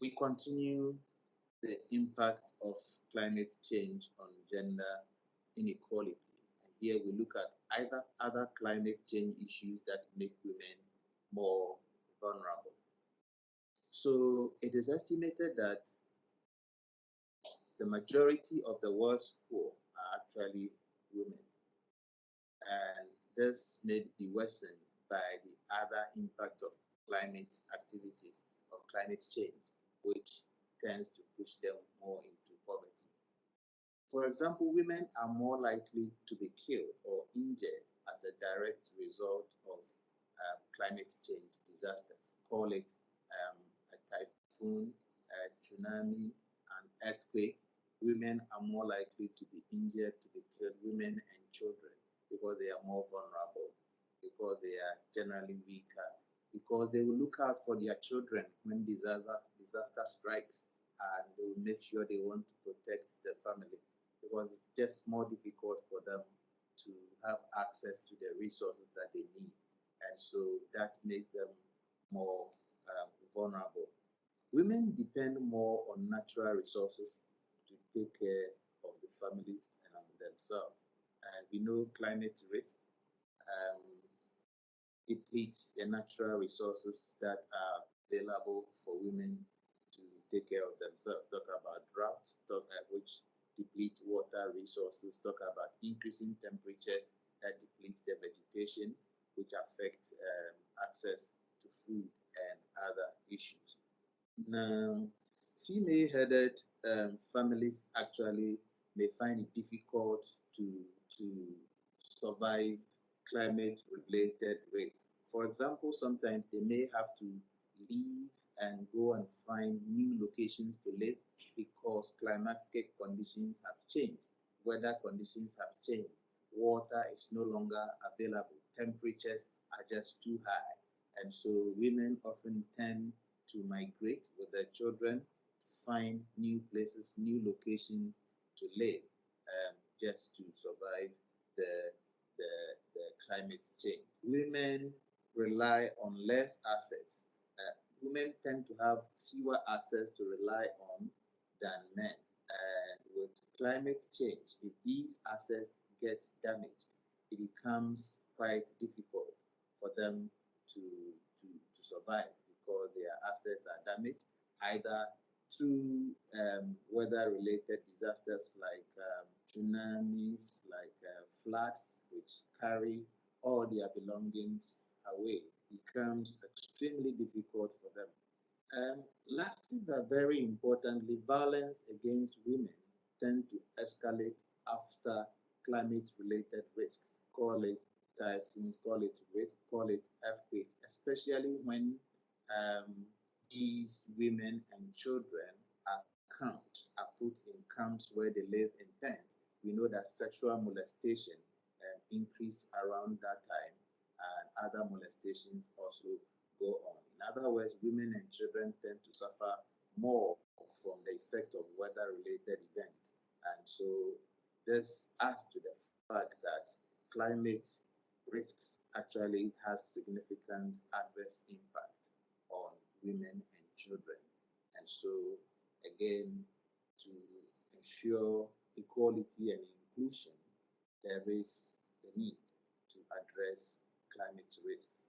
We continue the impact of climate change on gender inequality. And here we look at either other climate change issues that make women more vulnerable. So it is estimated that the majority of the world's poor are actually women. And this may be worsened by the other impact of climate activities or climate change, which tends to push them more into poverty. For example, women are more likely to be killed or injured as a direct result of climate change disasters. Call it a typhoon, a tsunami, an earthquake. Women are more likely to be injured, to be killed, women and children, because they are more vulnerable, because they are generally weaker, because they will look out for their children when disaster strikes, and they will make sure they want to protect the family, because it's just more difficult for them to have access to the resources that they need. And so that makes them more vulnerable. Women depend more on natural resources to take care of the families and themselves. And we know climate risk um, depletes the natural resources that are available for women to take care of themselves. Talk about drought, which deplete water resources. Talk about increasing temperatures that depletes the vegetation, which affects access to food and other issues. Now, female-headed families actually may find it difficult to survive climate-related risks. For example, sometimes they may have to leave and go and find new locations to live because climatic conditions have changed, weather conditions have changed, water is no longer available, temperatures are just too high. And so women often tend to migrate with their children to find new places, new locations to live, just to survive the, the climate change. Women rely on less assets. Women tend to have fewer assets to rely on than men. And with climate change, if these assets get damaged, it becomes quite difficult for them to survive because their assets are damaged either through weather-related disasters like tsunamis, like floods, which carry all their belongings away. It becomes extremely difficult for them. Lastly, but very importantly, violence against women tend to escalate after climate-related risks. Call it typhoons, call it risk, call it earthquake, especially when um, these women and children are put in camps where they live in tents. We know that sexual molestation increase around that time, and other molestations also go on. In other words, women and children tend to suffer more from the effect of weather-related events. And so this adds to the fact that climate risks actually has significant adverse impact on women and children. And so again, to ensure equality and inclusion, there is the need to address climate risks.